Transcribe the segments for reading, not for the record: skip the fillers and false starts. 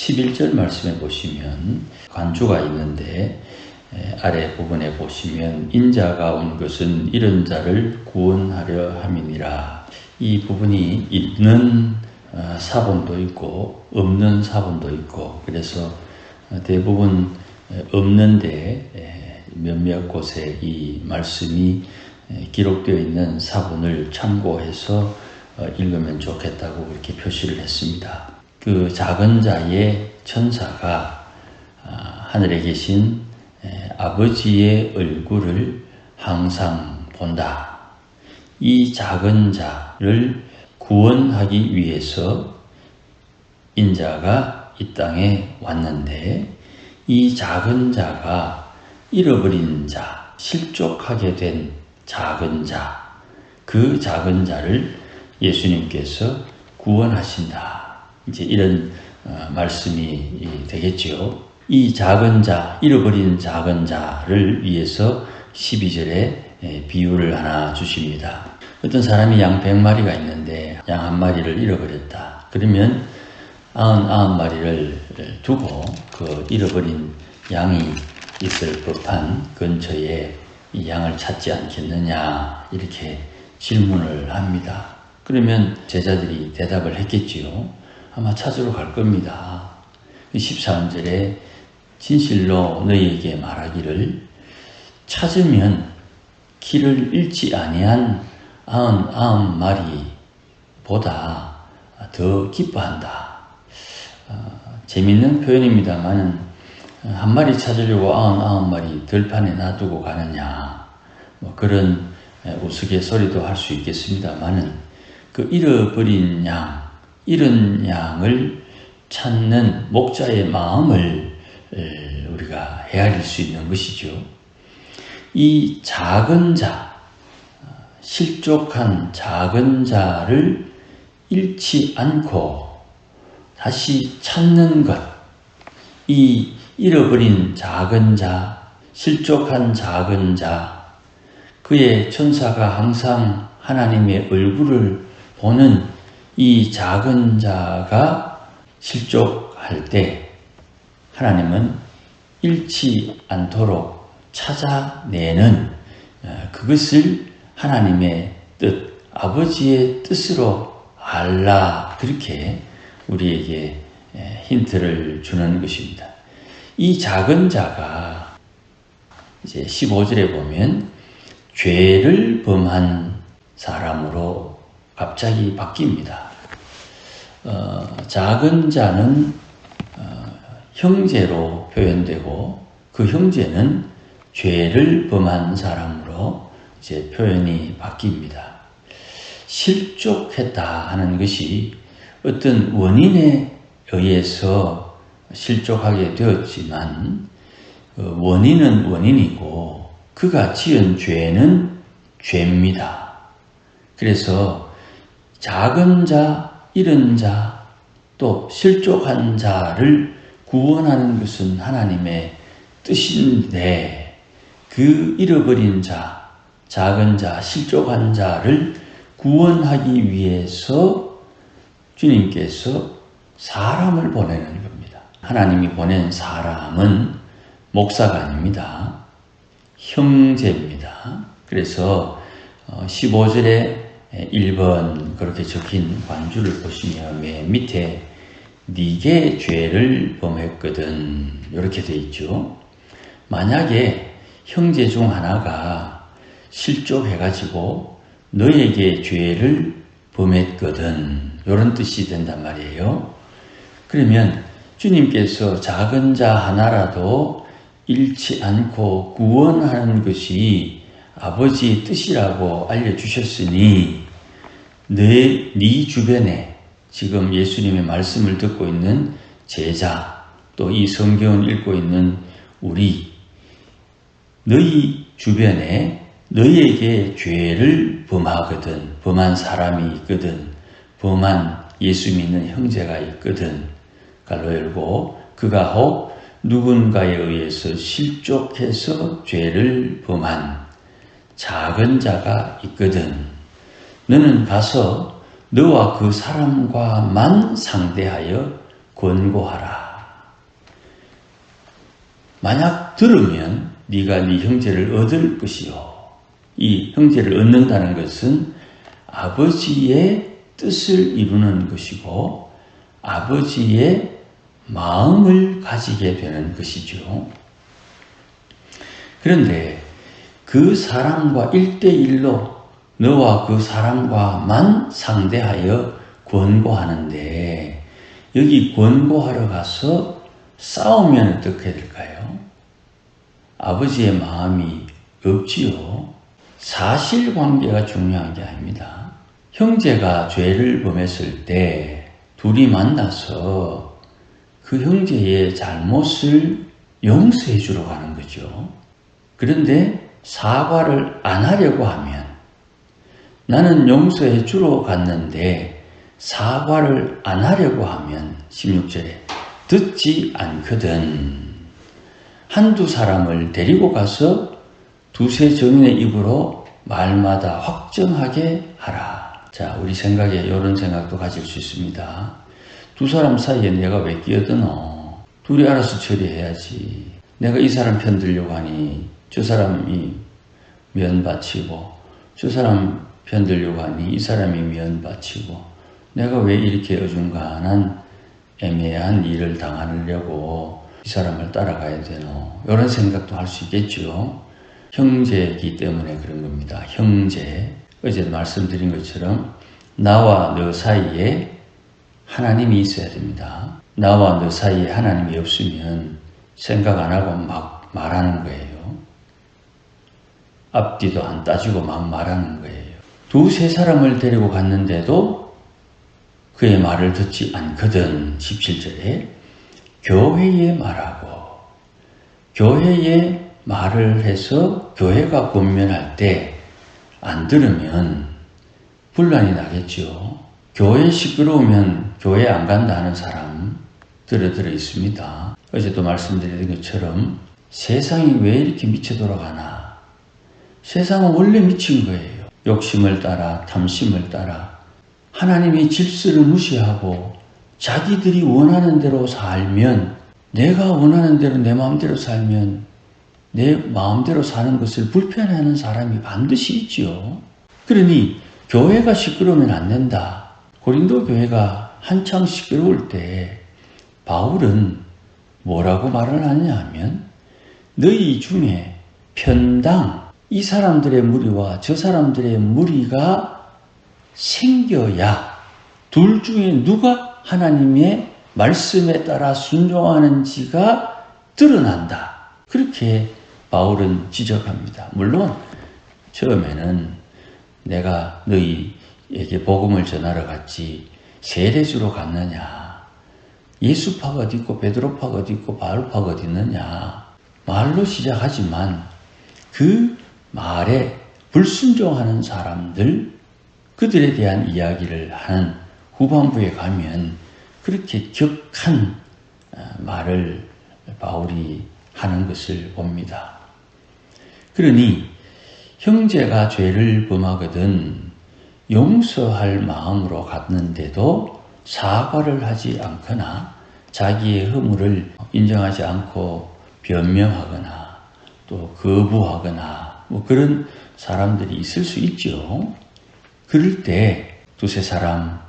11절 말씀에 보시면 관주가 있는데 아래 부분에 보시면 인자가 온 것은 이런 자를 구원하려 함이니라. 이 부분이 있는 사본도 있고 없는 사본도 있고, 그래서 대부분 없는데 몇몇 곳에 이 말씀이 기록되어 있는 사본을 참고해서 읽으면 좋겠다고 이렇게 표시를 했습니다. 그 작은 자의 천사가 하늘에 계신 아버지의 얼굴을 항상 본다. 이 작은 자를 구원하기 위해서 인자가 이 땅에 왔는데, 이 작은 자가 잃어버린 자, 실족하게 된 작은 자, 그 작은 자를 예수님께서 구원하신다. 이제 이런 말씀이 되겠지요. 이 작은 자, 잃어버린 작은 자를 위해서 12절에 비유를 하나 주십니다. 어떤 사람이 양 100마리가 있는데 양 한 마리를 잃어버렸다. 그러면 99마리를 두고 그 잃어버린 양이 있을 법한 근처에 이 양을 찾지 않겠느냐, 이렇게 질문을 합니다. 그러면 제자들이 대답을 했겠지요. 아마 찾으러 갈 겁니다. 13절에 진실로 너희에게 말하기를 찾으면 길을 잃지 아니한 99마리보다 더 기뻐한다. 재밌는 표현입니다만 한 마리 찾으려고 99마리 들판에 놔두고 가느냐, 그런 우스갯소리도 할 수 있겠습니다만, 그 잃어버린 양, 잃은 양을 찾는 목자의 마음을 우리가 헤아릴 수 있는 것이죠. 이 작은 자, 실족한 작은 자를 잃지 않고 다시 찾는 것, 이 잃어버린 작은 자, 실족한 작은 자, 그의 천사가 항상 하나님의 얼굴을 보는 이 작은 자가 실족할 때 하나님은 잃지 않도록 찾아내는 그것을 하나님의 뜻, 아버지의 뜻으로 알라, 그렇게 우리에게 힌트를 주는 것입니다. 이 작은 자가 이제 15절에 보면 죄를 범한 사람으로 갑자기 바뀝니다. 작은 자는 형제로 표현되고 그 형제는 죄를 범한 사람으로 이제 표현이 바뀝니다. 실족했다 하는 것이 어떤 원인에 의해서 실족하게 되었지만 원인은 원인이고 그가 지은 죄는 죄입니다. 그래서 작은 자, 잃은 자, 또 실족한 자를 구원하는 것은 하나님의 뜻인데, 그 잃어버린 자, 작은 자, 실족한 자를 구원하기 위해서 주님께서 사람을 보내는 겁니다. 하나님이 보낸 사람은 목사가 아닙니다. 형제입니다. 그래서 15절에 1번 그렇게 적힌 관주를 보시면 맨 밑에 네게 죄를 범했거든, 이렇게 되어 있죠. 만약에 형제 중 하나가 실족해가지고 너에게 죄를 범했거든, 이런 뜻이 된단 말이에요. 그러면 주님께서 작은 자 하나라도 잃지 않고 구원하는 것이 아버지의 뜻이라고 알려주셨으니 네 주변에 지금 예수님의 말씀을 듣고 있는 제자, 또 이 성경을 읽고 있는 우리, 너희 주변에 너희에게 죄를 범한 사람이 있거든, 범한 예수 믿는 형제가 있거든, 갈로 열고 그가 혹 누군가에 의해서 실족해서 죄를 범한 작은 자가 있거든, 너는 가서 너와 그 사람과만 상대하여 권고하라. 만약 들으면 네가 네 형제를 얻을 것이요. 이 형제를 얻는다는 것은 아버지의 뜻을 이루는 것이고 아버지의 마음을 가지게 되는 것이죠. 그런데 그 사람과 1대1로 너와 그 사람과만 상대하여 권고하는데 여기 권고하러 가서 싸우면 어떻게 될까요? 아버지의 마음이 없지요. 사실관계가 중요한 게 아닙니다. 형제가 죄를 범했을 때 둘이 만나서 그 형제의 잘못을 용서해 주러 가는 거죠. 그런데 사과를 안 하려고 하면 나는 용서해 주러 갔는데 사과를 안 하려고 하면 16절에 듣지 않거든. 한두 사람을 데리고 가서 두세 정인의 입으로 말마다 확정하게 하라. 자, 우리 생각에 이런 생각도 가질 수 있습니다. 두 사람 사이에 내가 왜 끼어드노? 둘이 알아서 처리해야지. 내가 이 사람 편들려고 하니 저 사람이 면바치고 저 사람 편들려고 하니 이 사람이 면바치고 내가 왜 이렇게 어중간한 애매한 일을 당하려고 이 사람을 따라가야 되노? 이런 생각도 할 수 있겠죠. 형제이기 때문에 그런 겁니다. 형제. 어제도 말씀드린 것처럼 나와 너 사이에 하나님이 있어야 됩니다. 나와 너 사이에 하나님이 없으면 생각 안 하고 막 말하는 거예요. 앞뒤도 안 따지고 막 말하는 거예요. 두세 사람을 데리고 갔는데도 그의 말을 듣지 않거든. 17절에 교회에 말하고 교회에 말을 해서 교회가 권면할 때 안 들으면 분란이 나겠죠. 교회 시끄러우면 교회 안 간다 하는 사람 들어 있습니다. 어제도 말씀드린 것처럼 세상이 왜 이렇게 미쳐 돌아가나? 세상은 원래 미친 거예요. 욕심을 따라 탐심을 따라 하나님의 질서를 무시하고 자기들이 원하는 대로 살면 내가 원하는 대로 내 마음대로 살면 내 마음대로 사는 것을 불편해하는 사람이 반드시 있지요. 그러니 교회가 시끄러우면 안 된다. 고린도 교회가 한창 시끄러울 때 바울은 뭐라고 말을 하냐 하면 너희 중에 편당 이 사람들의 무리와 저 사람들의 무리가 생겨야 둘 중에 누가 하나님의 말씀에 따라 순종하는지가 드러난다. 그렇게 바울은 지적합니다. 물론 처음에는 내가 너희에게 복음을 전하러 갔지 세례주로 갔느냐, 예수파가 어디 있고 베드로파가 어디 있고 바울파가 어디 있느냐 말로 시작하지만 그 말에 불순종하는 사람들 그들에 대한 이야기를 하는 후반부에 가면 그렇게 격한 말을 바울이 하는 것을 봅니다. 그러니 형제가 죄를 범하거든 용서할 마음으로 갔는데도 사과를 하지 않거나 자기의 허물을 인정하지 않고 변명하거나 또 거부하거나 뭐 그런 사람들이 있을 수 있죠. 그럴 때 두세 사람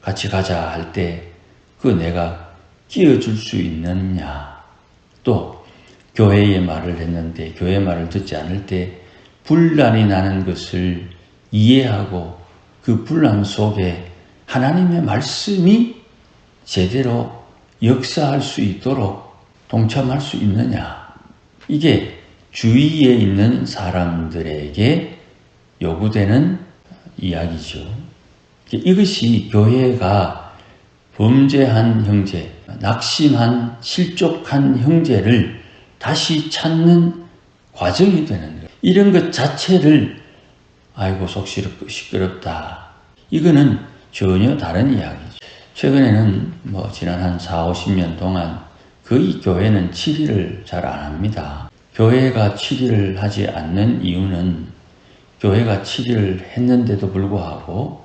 같이 가자 할 때 그 내가 끼워줄 수 있느냐, 또 교회의 말을 했는데 교회 말을 듣지 않을 때 분란이 나는 것을 이해하고 그 분란 속에 하나님의 말씀이 제대로 역사할 수 있도록 동참할 수 있느냐, 이게 주위에 있는 사람들에게 요구되는 이야기죠. 이것이 교회가 범죄한 형제, 낙심한 실족한 형제를 다시 찾는 과정이 되는 거예요. 이런 것 자체를 아이고 속 시끄럽다. 이거는 전혀 다른 이야기죠. 최근에는 지난 한 4, 50년 동안 거의 교회는 7일을 잘 안 합니다. 교회가 7일을 하지 않는 이유는 교회가 7일을 했는데도 불구하고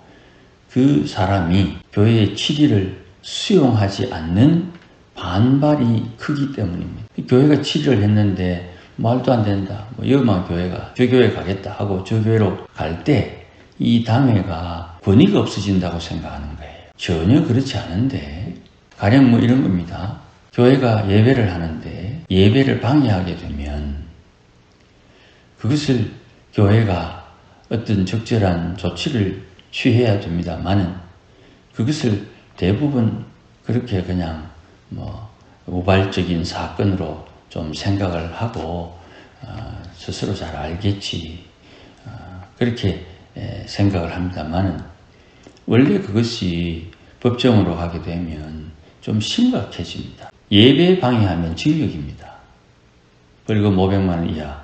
그 사람이 교회의 7일을 수용하지 않는 반발이 크기 때문입니다. 교회가 치료를 했는데 말도 안 된다. 여만 교회가 저 교회 가겠다 하고 저 교회로 갈 때 이 당회가 권위가 없어진다고 생각하는 거예요. 전혀 그렇지 않은데 가령 이런 겁니다. 교회가 예배를 하는데 예배를 방해하게 되면 그것을 교회가 어떤 적절한 조치를 취해야 됩니다만은 그것을 대부분 그렇게 그냥 우발적인 사건으로 좀 생각을 하고 스스로 잘 알겠지 그렇게 생각을 합니다만은 원래 그것이 법정으로 하게 되면 좀 심각해집니다. 예배 방해하면 징역입니다. 그리고 500만 원 이하.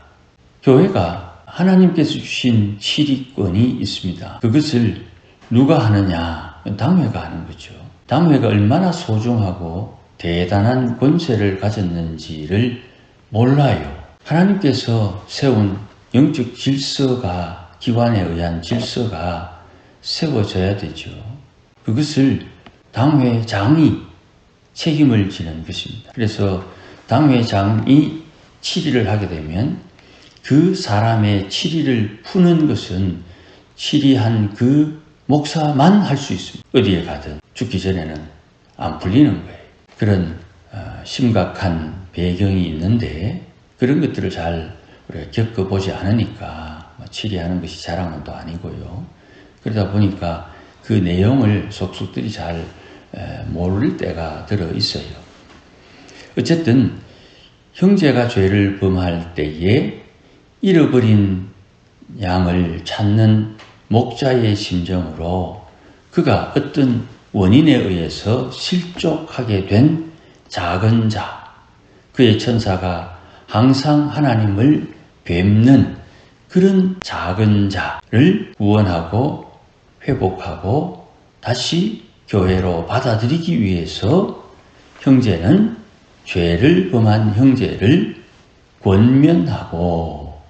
교회가 하나님께서 주신 치리권이 있습니다. 그것을 누가 하느냐? 당회가 하는 거죠. 당회가 얼마나 소중하고 대단한 권세를 가졌는지를 몰라요. 하나님께서 세운 영적 질서가 기관에 의한 질서가 세워져야 되죠. 그것을 당회장이 책임을 지는 것입니다. 그래서 당회장이 치리를 하게 되면 그 사람의 치리를 푸는 것은 치리한 그 목사만 할 수 있습니다. 어디에 가든 죽기 전에는 안 풀리는 거예요. 그런 심각한 배경이 있는데 그런 것들을 잘 우리가 겪어보지 않으니까 치리하는 것이 자랑은 또 아니고요. 그러다 보니까 그 내용을 속속들이 잘 모를 때가 들어 있어요. 어쨌든 형제가 죄를 범할 때에 잃어버린 양을 찾는 목자의 심정으로 그가 어떤 원인에 의해서 실족하게 된 작은 자, 그의 천사가 항상 하나님을 뵙는 그런 작은 자를 구원하고 회복하고 다시 교회로 받아들이기 위해서 형제는 죄를 범한 형제를 권면하고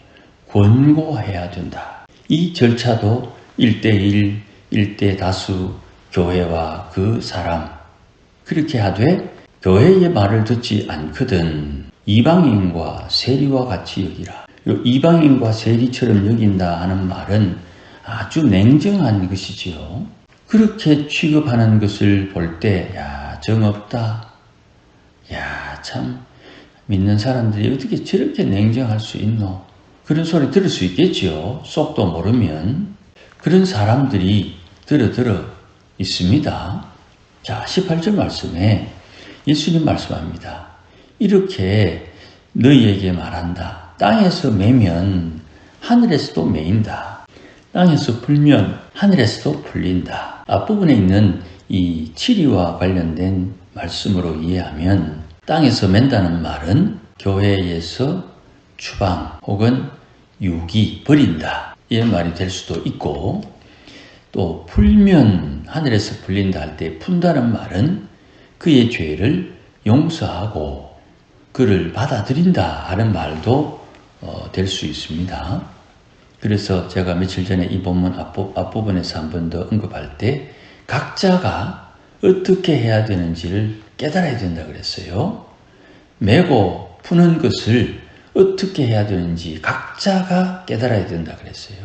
권고해야 된다. 이 절차도 1:1, 1:다수 교회와 그 사람 그렇게 하되 교회의 말을 듣지 않거든 이방인과 세리와 같이 여기라. 이방인과 세리처럼 여긴다 하는 말은 아주 냉정한 것이지요. 그렇게 취급하는 것을 볼 때 정없다. 참 믿는 사람들이 어떻게 저렇게 냉정할 수 있노? 그런 소리 들을 수 있겠지요. 속도 모르면. 그런 사람들이 들어 있습니다. 자, 18절 말씀에 예수님 말씀합니다. 이렇게 너희에게 말한다. 땅에서 매면 하늘에서도 매인다. 땅에서 풀면 하늘에서도 풀린다. 앞부분에 있는 이 치리와 관련된 말씀으로 이해하면 땅에서 맨다는 말은 교회에서 추방 혹은 유기, 버린다. 이 말이 될 수도 있고 또 풀면 하늘에서 풀린다 할 때 푼다는 말은 그의 죄를 용서하고 그를 받아들인다 하는 말도 될 수 있습니다. 그래서 제가 며칠 전에 이 본문 앞부분에서 한 번 더 언급할 때 각자가 어떻게 해야 되는지를 깨달아야 된다 그랬어요. 메고 푸는 것을 어떻게 해야 되는지 각자가 깨달아야 된다 그랬어요.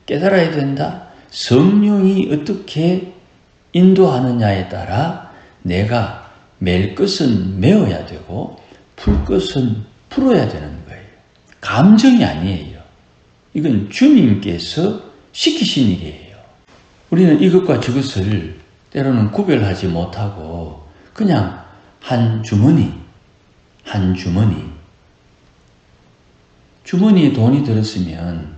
깨달아야 된다. 성령이 어떻게 인도하느냐에 따라 내가 맬 것은 메어야 되고 풀 것은 풀어야 되는 거예요. 감정이 아니에요. 이건 주님께서 시키신 일이에요. 우리는 이것과 저것을 때로는 구별하지 못하고 그냥 한 주머니에 돈이 들었으면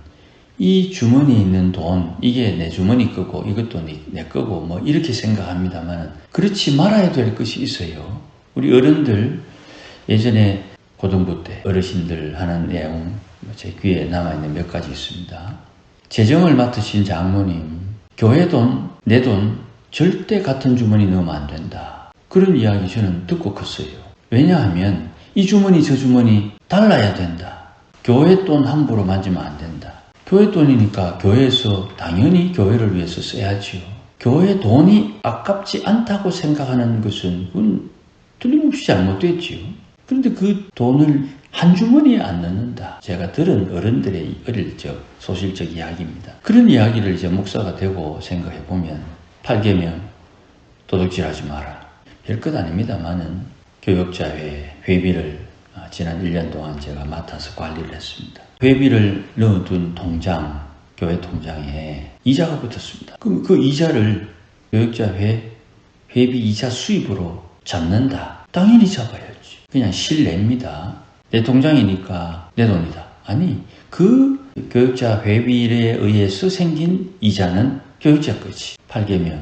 이 주머니에 있는 돈, 이게 내 주머니 거고 이것도 내 거고 뭐 이렇게 생각합니다만 그렇지 말아야 될 것이 있어요. 우리 어른들 예전에 고등부 때 어르신들 하는 내용 제 귀에 남아있는 몇 가지 있습니다. 재정을 맡으신 장로님, 교회 돈, 내 돈 절대 같은 주머니 넣으면 안 된다. 그런 이야기 저는 듣고 컸어요. 왜냐하면 이 주머니 저 주머니 달라야 된다. 교회 돈 함부로 만지면 안 된다. 교회 돈이니까 교회에서 당연히 교회를 위해서 써야지요. 교회 돈이 아깝지 않다고 생각하는 것은 그건 틀림없이 잘못됐지요. 그런데 그 돈을 한 주머니에 안 넣는다. 제가 들은 어른들의 어릴 적 소실적 이야기입니다. 그런 이야기를 이제 목사가 되고 생각해 보면 8계명 도둑질하지 마라. 별것 아닙니다만은 교역자회 회비를 지난 1년 동안 제가 맡아서 관리를 했습니다. 회비를 넣어둔 통장, 교회 통장에 이자가 붙었습니다. 그럼 그 이자를 교역자회 회비 이자 수입으로 잡는다. 당연히 잡아야지. 그냥 실례입니다. 내 통장이니까 내 돈이다. 아니, 그 교역자 회비에 의해서 생긴 이자는 교역자 거지. 8계명.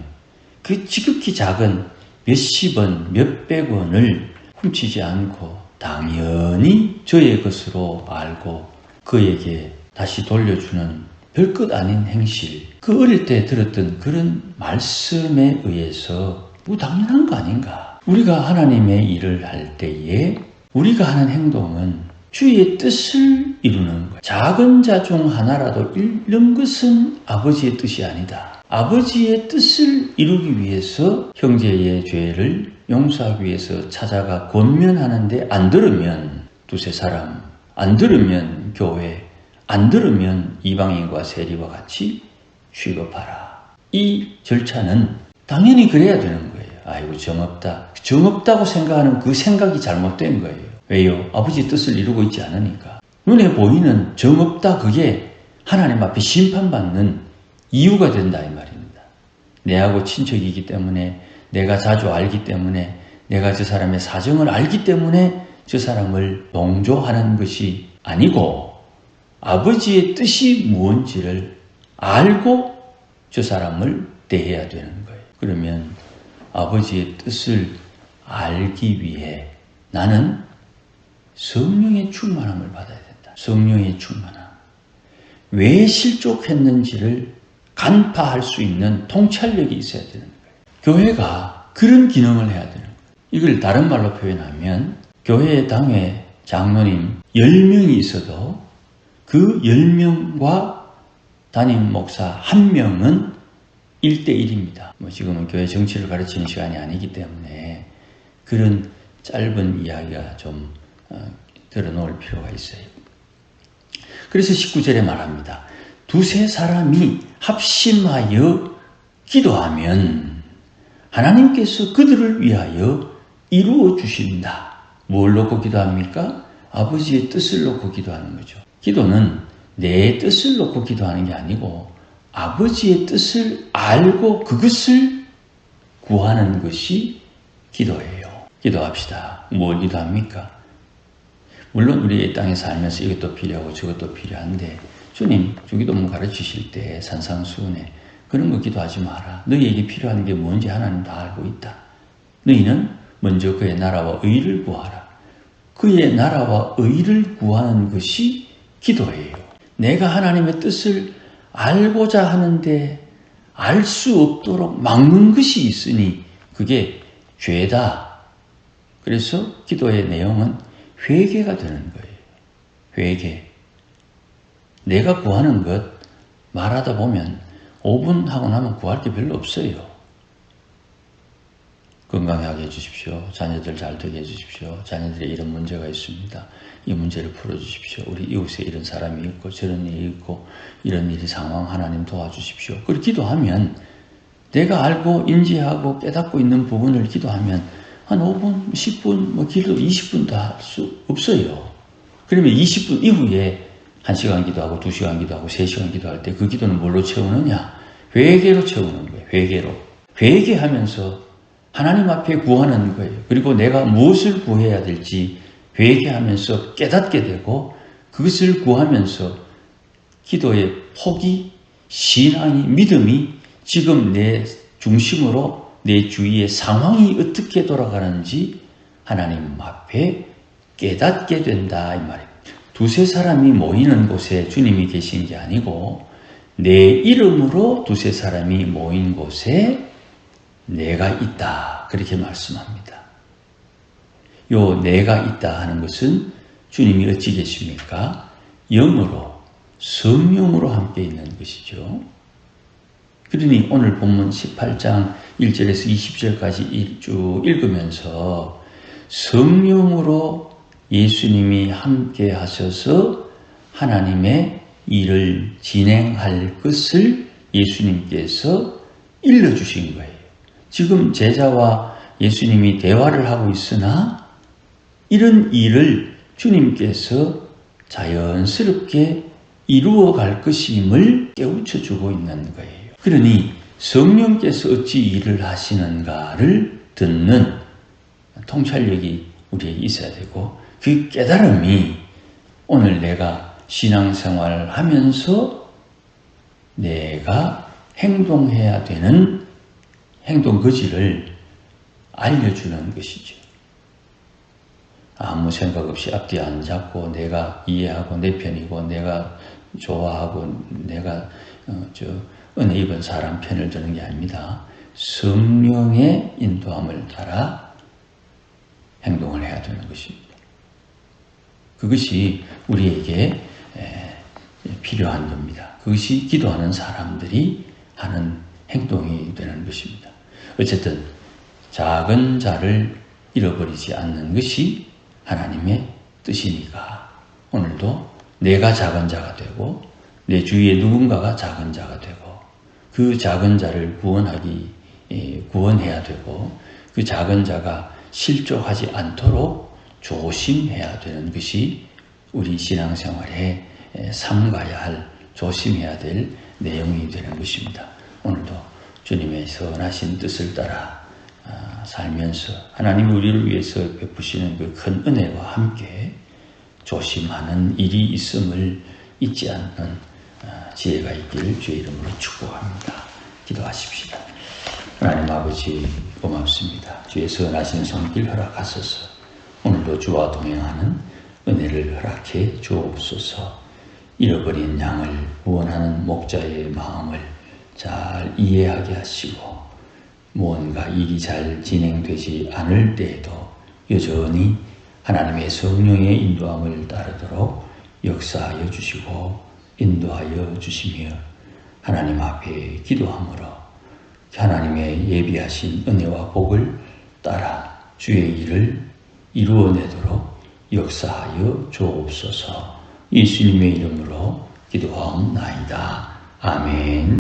그 지극히 작은 몇십 원, 몇백 원을 훔치지 않고 당연히 저의 것으로 알고 그에게 다시 돌려주는 별것 아닌 행실. 그 어릴 때 들었던 그런 말씀에 의해서 뭐 당연한 거 아닌가. 우리가 하나님의 일을 할 때에 우리가 하는 행동은 주의 뜻을 이루는 거예요. 작은 자 중 하나라도 잃는 것은 아버지의 뜻이 아니다. 아버지의 뜻을 이루기 위해서 형제의 죄를 용서하기 위해서 찾아가 권면하는데 안 들으면 두세 사람, 안 들으면 교회, 안 들으면 이방인과 세리와 같이 취급하라. 이 절차는 당연히 그래야 되는 거예요. 아이고 정없다. 정없다고 생각하는 그 생각이 잘못된 거예요. 왜요? 아버지 뜻을 이루고 있지 않으니까. 눈에 보이는 정없다 그게 하나님 앞에 심판받는 이유가 된다 이 말입니다. 내하고 친척이기 때문에 내가 자주 알기 때문에 내가 저 사람의 사정을 알기 때문에 저 사람을 동조하는 것이 아니고 아버지의 뜻이 무엇인지를 알고 저 사람을 대해야 되는 거예요. 그러면 아버지의 뜻을 알기 위해 나는 성령의 충만함을 받아야 된다. 성령의 충만함. 왜 실족했는지를 간파할 수 있는 통찰력이 있어야 되는 거예요. 교회가 그런 기능을 해야 되는 거예요. 이걸 다른 말로 표현하면 교회 당회 장로님 10명이 있어도 그 10명과 담임 목사 1명은 1대1입니다. 지금은 교회 정치를 가르치는 시간이 아니기 때문에 그런 짧은 이야기가 좀 들어놓을 필요가 있어요. 그래서 19절에 말합니다. 두세 사람이 합심하여 기도하면 하나님께서 그들을 위하여 이루어 주신다. 뭘 놓고 기도합니까? 아버지의 뜻을 놓고 기도하는 거죠. 기도는 내 뜻을 놓고 기도하는 게 아니고 아버지의 뜻을 알고 그것을 구하는 것이 기도예요. 기도합시다. 뭘 기도합니까? 물론 우리 이 땅에 살면서 이것도 필요하고 저것도 필요한데 주님 주기도문 가르치실 때 산상수훈에 그런 거 기도하지 마라. 너희에게 필요한 게 뭔지 하나님 다 알고 있다. 너희는 먼저 그의 나라와 의를 구하라. 그의 나라와 의를 구하는 것이 기도예요. 내가 하나님의 뜻을 알고자 하는데 알 수 없도록 막는 것이 있으니 그게 죄다. 그래서 기도의 내용은 회개가 되는 거예요. 회개. 내가 구하는 것 말하다 보면 5분 하고 나면 구할 게 별로 없어요. 건강하게 해주십시오. 자녀들 잘 되게 해주십시오. 자녀들의 이런 문제가 있습니다. 이 문제를 풀어주십시오. 우리 이웃에 이런 사람이 있고 저런 일이 있고 이런 일이 상황 하나님 도와주십시오. 그렇게 기도하면 내가 알고 인지하고 깨닫고 있는 부분을 기도하면 한 5분, 10분, 길도 20분도 할 수 없어요. 그러면 20분 이후에 1시간 기도하고 2시간 기도하고 3시간 기도할 때 그 기도는 뭘로 채우느냐? 회개로 채우는 거예요. 회개로. 회개하면서 하나님 앞에 구하는 거예요. 그리고 내가 무엇을 구해야 될지 회개하면서 깨닫게 되고 그것을 구하면서 기도의 폭이, 신앙이, 믿음이 지금 내 중심으로 내 주위의 상황이 어떻게 돌아가는지 하나님 앞에 깨닫게 된다 이 말입니다. 두세 사람이 모이는 곳에 주님이 계신 게 아니고 내 이름으로 두세 사람이 모인 곳에 내가 있다 그렇게 말씀합니다. 요 내가 있다 하는 것은 주님이 어찌 계십니까? 영으로 성령으로 함께 있는 것이죠. 그러니 오늘 본문 18장 1절에서 20절까지 쭉 읽으면서 성령으로 예수님이 함께 하셔서 하나님의 일을 진행할 것을 예수님께서 일러주신 거예요. 지금 제자와 예수님이 대화를 하고 있으나 이런 일을 주님께서 자연스럽게 이루어갈 것임을 깨우쳐주고 있는 거예요. 그러니 성령께서 어찌 일을 하시는가를 듣는 통찰력이 우리에게 있어야 되고, 그 깨달음이 오늘 내가 신앙생활을 하면서 내가 행동해야 되는 행동 거지를 알려주는 것이죠. 아무 생각 없이 앞뒤 안 잡고 내가 이해하고 내 편이고 내가 좋아하고 내가 은혜 입은 사람 편을 드는 게 아닙니다. 성령의 인도함을 따라 행동을 해야 되는 것입니다. 그것이 우리에게 필요한 겁니다. 그것이 기도하는 사람들이 하는 행동이 되는 것입니다. 어쨌든 작은 자를 잃어버리지 않는 것이 하나님의 뜻이니까 오늘도 내가 작은 자가 되고 내 주위에 누군가가 작은 자가 되고 그 작은 자를 구원해야 되고 그 작은 자가 실족하지 않도록 조심해야 되는 것이 우리 신앙생활에 삼가야 할, 조심해야 될 내용이 되는 것입니다. 오늘도 주님의 선하신 뜻을 따라 살면서 하나님이 우리를 위해서 베푸시는 그 큰 은혜와 함께 조심하는 일이 있음을 잊지 않는 지혜가 있기를 주의 이름으로 축복합니다. 기도하십시다. 하나님 아버지 고맙습니다. 주의 선하신 손길 허락하소서. 오늘도 주와 동행하는 은혜를 허락해 주옵소서. 잃어버린 양을 구원하는 목자의 마음을 잘 이해하게 하시고 무언가 일이 잘 진행되지 않을 때에도 여전히 하나님의 성령의 인도함을 따르도록 역사하여 주시고 인도하여 주시며 하나님 앞에 기도함으로 하나님의 예비하신 은혜와 복을 따라 주의 일을 이루어내도록 역사하여 주옵소서. 예수님의 이름으로 기도하옵나이다. 아멘.